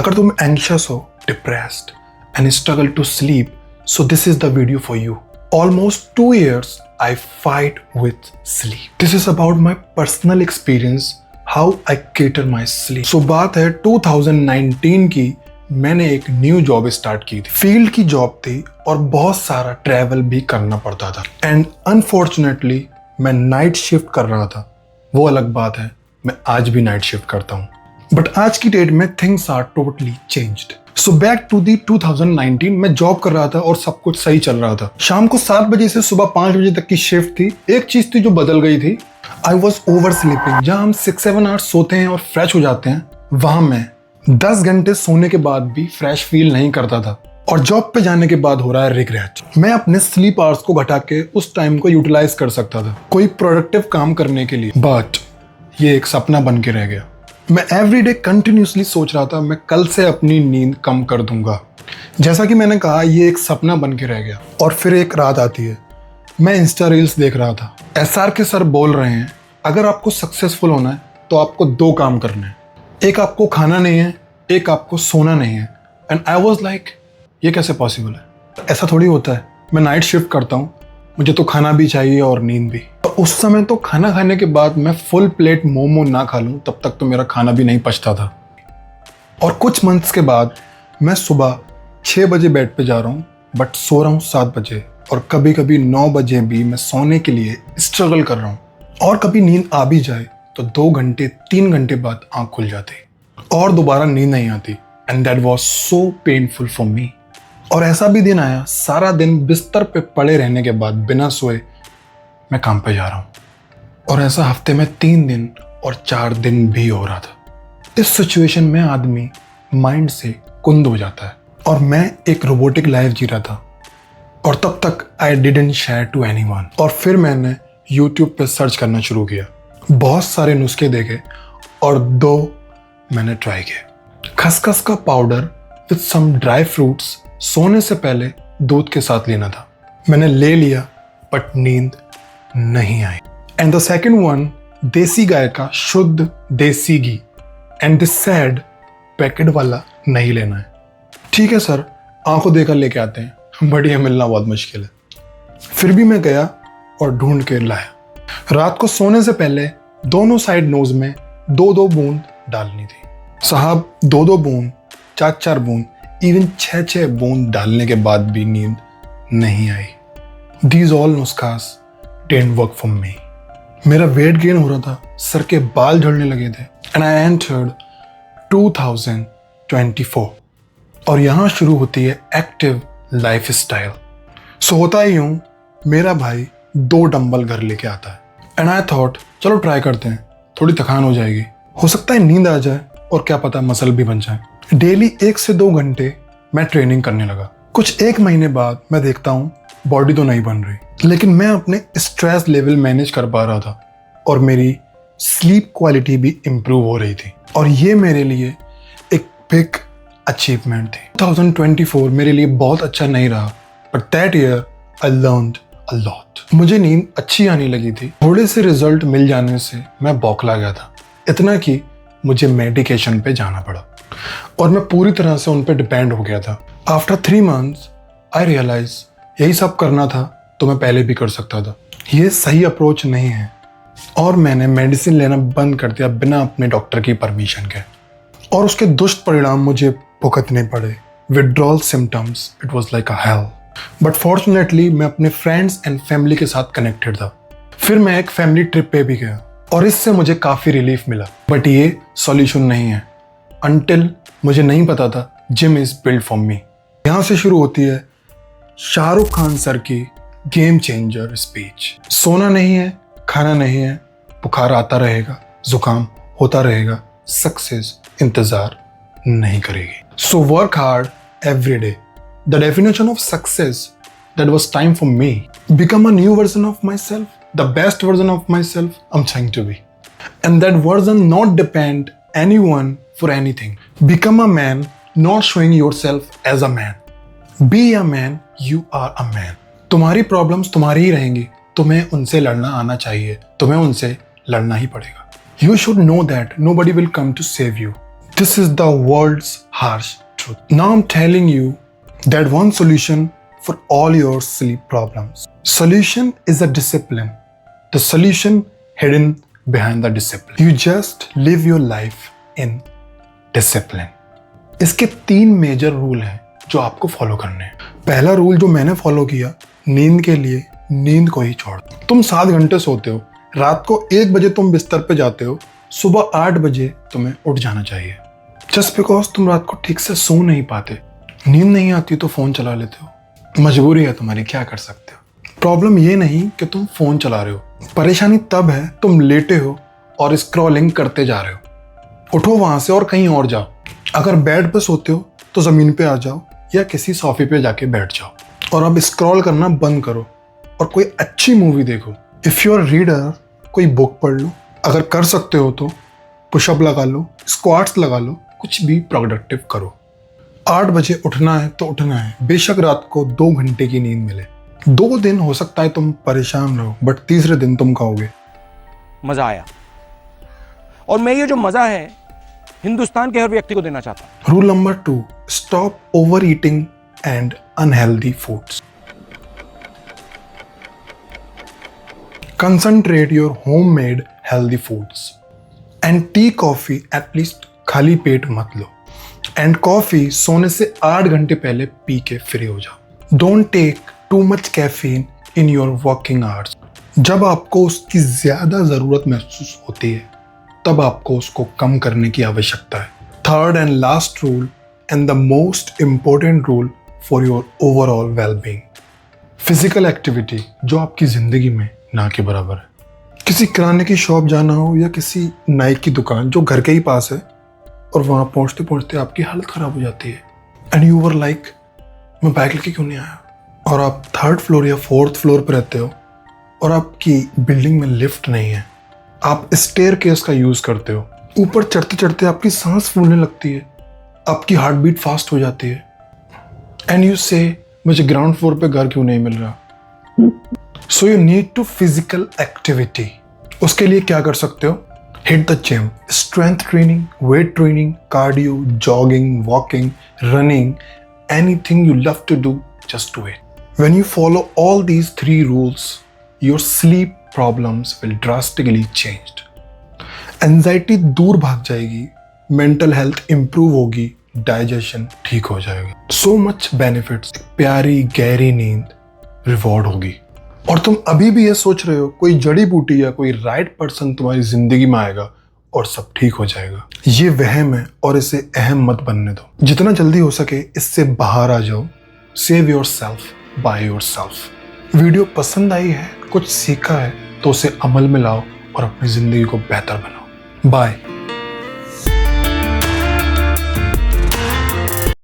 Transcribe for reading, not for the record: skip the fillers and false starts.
अगर तुम एंग्शियस हो, depressed and struggle to sleep, so this is the video for you. Almost 2 years I fight with sleep. This is about my personal experience, how I cater my sleep. So बात है 2019 की, मैंने एक new job start की थी। Field की job थी और बहुत सारा ट्रैवल भी करना पड़ता था। एंड अनफॉर्चुनेटली मैं नाइट शिफ्ट कर रहा था। वो अलग बात है, मैं आज भी नाइट शिफ्ट करता हूँ, बट आज की डेट में things are totally changed. So back to the 2019, मैं जॉब कर रहा था और सब कुछ सही चल रहा था। शाम को 7 बजे से सुबह 5 बजे तक की शिफ्ट थी। एक चीज थी जो बदल गई थी, आई वॉज ओवर स्लीपिंग। जहां हम 6-7 आवर्स सोते हैं और फ्रेश हो जाते हैं, वहां मैं 10 घंटे सोने के बाद भी फ्रेश फील नहीं करता था। और जॉब पे जाने के बाद हो रहा है रिग्रेट। मैं अपने स्लीप आवर्स को घटा के उस टाइम को यूटिलाइज कर सकता था कोई प्रोडक्टिव काम करने के लिए, बट ये एक सपना बन के रह गया। मैं एवरीडे कंटिन्यूसली सोच रहा था मैं कल से अपनी नींद कम कर दूंगा। जैसा कि मैंने कहा, ये एक सपना बन के रह गया। और फिर एक रात आती है, मैं इंस्टा रील्स देख रहा था। एसआर के सर बोल रहे हैं, अगर आपको सक्सेसफुल होना है तो आपको 2 काम करने हैं, एक आपको खाना नहीं है, एक आपको सोना नहीं है। एंड आई वॉज लाइक, ये कैसे पॉसिबल है? ऐसा थोड़ी होता है। मैं नाइट शिफ्ट करता हूँ, मुझे तो खाना भी चाहिए और नींद भी। तो उस समय तो खाना खाने के बाद मैं फुल प्लेट मोमो ना खा लूं, तब तक तो मेरा खाना भी नहीं पचता था। और कुछ मंथ्स के बाद मैं सुबह 6 बजे बेड पे जा रहा हूँ, बट सो रहा हूँ 7 बजे, और कभी कभी 9 बजे भी मैं सोने के लिए स्ट्रगल कर रहा हूँ। और कभी नींद आ भी जाए तो 2 घंटे 3 घंटे बाद आंख खुल जाती और दोबारा नींद नहीं आती। And that was so painful for me. और ऐसा भी दिन आया, सारा दिन बिस्तर पे पड़े रहने के बाद बिना सोए मैं काम पे जा रहा हूँ। और ऐसा हफ्ते में 3 दिन और 4 दिन भी हो रहा था। इस सिचुएशन में आदमी माइंड से कुंद हो जाता है। और मैं एक रोबोटिक लाइफ जी रहा था। और तब तक I didn't share to anyone. और फिर मैंने यूट्यूब पे सर्च करना शुरू किया, बहुत सारे नुस्खे देखे और 2 मैंने ट्राई किए। खसखस का powder with some dry fruits सोने से पहले दूध के साथ लेना था। मैंने ले लिया, बट नींद नहीं आई। एंड द सेकेंड वन, देसी गाय का शुद्ध देसी घी। एंड दिस सैड पैकेट वाला नहीं लेना है। ठीक है सर, आंखों देखकर लेके आते हैं, बढ़िया मिलना बहुत मुश्किल है। फिर भी मैं गया और ढूंढ के लाया। रात को सोने से पहले दोनों साइड नोज में 2-2 बूंद डालनी थी। साहब 2-2 बूंद, 4-4 बूंद, इवन 6-6 बूंद डालने के बाद भी नींद नहीं आई। These all नुस्खास didn't work for me. मेरा वेट गेन हो रहा था, सर के बाल झड़ने लगे थे। एंड आई एंटर्ड 2024 और यहाँ शुरू होती है एक्टिव लाइफ स्टाइल। सो होता ही यूँ, मेरा भाई 2 डंबल घर लेके आता है। एंड आई थॉट चलो ट्राई करते हैं, थोड़ी थकान हो जाएगी, हो सकता है नींद आ जाए और क्या पता मसल भी बन जाए। डेली 1 से 2 घंटे मैं ट्रेनिंग करने लगा। कुछ 1 महीने बाद मैं देखता हूँ बॉडी तो नहीं बन रही, लेकिन मैं अपने स्ट्रेस लेवल मैनेज कर पा रहा था और मेरी स्लीप क्वालिटी भी इम्प्रूव हो रही थी। और ये मेरे लिए एक बिग अचीवमेंट थी। 2024 मेरे लिए बहुत अच्छा नहीं रहा, but that year I learned a lot. मुझे नींद अच्छी आने लगी थी। थोड़े से रिजल्ट मिल जाने से मैं बौखला गया था, इतना कि मुझे मेडिकेशन पे जाना पड़ा और मैं पूरी तरह से उन पे डिपेंड हो गया था। आफ्टर 3 मंथ्स आई रियलाइज यही सब करना था तो मैं पहले भी कर सकता था। ये सही अप्रोच नहीं है और मैंने मेडिसिन लेना बंद कर दिया बिना अपने डॉक्टर की परमिशन के। और उसके दुष्ट परिणाम मुझे भुगतने पड़े। Withdrawal symptoms, it was like a hello. But fortunately मैं अपने फ्रेंड्स एंड फैमिली के साथ कनेक्टेड था। फिर मैं एक फैमिली ट्रिप पे भी गया और इससे मुझे काफ़ी रिलीफ मिला। बट ये सॉल्यूशन नहीं है अनटिल मुझे नहीं पता था gym is build for me. यहाँ से शुरू होती है शाहरुख खान सर की गेम चेंजर स्पीच। सोना नहीं है, खाना नहीं है, बुखार आता रहेगा, जुकाम होता रहेगा, सक्सेस इंतजार नहीं करेगी। So work hard every day. The definition of success that was time for me. Become a new version of myself, the best version of myself I am trying to be. And that version not depend anyone for anything. Become a man, not showing yourself as a man. Be a man, you are a man. तुम्हारी problems तुम्हारी ही रहेंगी, तुम्हें उनसे लड़ना आना चाहिए, तुम्हें उनसे लड़ना ही पड़ेगा। You should know that nobody will come to save you. This is the world's harsh truth. Now I'm telling you that one solution for all your sleep problems. Solution is a discipline. The solution hidden behind the discipline. You just live your life in discipline. इसके 3 major rule हैं जो आपको follow करने हैं। पहला rule जो मैंने follow किया, नींद के लिए नींद को ही छोड़ दो। तुम 7 घंटे सोते हो, रात को 1 बजे तुम बिस्तर पे जाते हो, सुबह 8 बजे तुम्हें उठ जाना चाहिए। जस्ट बिकॉज तुम रात को ठीक से सो नहीं पाते, नींद नहीं आती तो फोन चला लेते हो। मजबूरी है तुम्हारी, क्या कर सकते हो। प्रॉब्लम ये नहीं कि तुम फोन चला रहे हो, परेशानी तब है तुम लेटे हो और स्क्रॉलिंग करते जा रहे हो। उठो वहां से और कहीं और जाओ। अगर बेड पे सोते हो तो जमीन पे आ जाओ या किसी सोफे पे जाके बैठ जाओ और अब स्क्रॉल करना बंद करो और कोई अच्छी मूवी देखो। इफ यू आर रीडर, कोई बुक पढ़ लो। अगर कर सकते हो तो पुशअप लगा लो, स्क्वाट्स लगा लो, कुछ भी प्रोडक्टिव करो। 8 बजे उठना है तो उठना है, बेशक रात को 2 घंटे की नींद मिले। 2 दिन हो सकता है तुम परेशान रहो, बट तीसरे दिन तुम कहोगे मजा आया। और मैं ये जो मजा है हिंदुस्तान के हर व्यक्ति को देना चाहता हूं। Rule number 2, stop over eating and unhealthy foods. Concentrate your homemade healthy foods and tea coffee at least खाली पेट मत लो। एंड कॉफी सोने से 8 घंटे पहले पी के फ्री हो जाओ। Don't take too much caffeine in your working hours. जब आपको उसकी ज्यादा जरूरत महसूस होती है तब आपको उसको कम करने की आवश्यकता है। Third and last rule and the most important rule for your overall wellbeing, physical activity जो आपकी जिंदगी में ना के बराबर है। किसी किराने की शॉप जाना हो या किसी नाई की दुकान जो घर के ही पास है और वहां पहुंचते पहुंचते आपकी हालत खराब हो जाती है एंड यू वर लाइक मैं बाइक लेके क्यों नहीं आया। और आप 3rd फ्लोर या 4th फ्लोर पर रहते हो और आपकी बिल्डिंग में लिफ्ट नहीं है, आप स्टेयरकेस का यूज करते हो। ऊपर चढ़ते चढ़ते आपकी सांस फूलने लगती है, आपकी हार्ट बीट फास्ट हो जाती है एंड यू से मुझे ग्राउंड फ्लोर पे घर क्यों नहीं मिल रहा। So you need to physical activity. उसके लिए क्या कर सकते हो? Hit the gym, strength training, weight training, cardio, jogging, walking, running, anything you love to do, just do it. When you follow all these 3 rules, your sleep problems will drastically change. Anxiety दूर भाग जाएगी, mental health improve होगी, digestion ठीक हो जाएगा। So much benefits, प्यारी गहरी नींद, रिवॉर्ड होगी। और तुम अभी भी ये सोच रहे हो कोई जड़ी बूटी या कोई राइट पर्सन तुम्हारी जिंदगी में आएगा और सब ठीक हो जाएगा। ये वहम है और इसे अहम मत बनने दो। जितना जल्दी हो सके इससे बाहर आ जाओ। Save your self by your self. Video पसंद आई है, कुछ सीखा है तो उसे अमल में लाओ और अपनी जिंदगी को बेहतर बनाओ। बाय।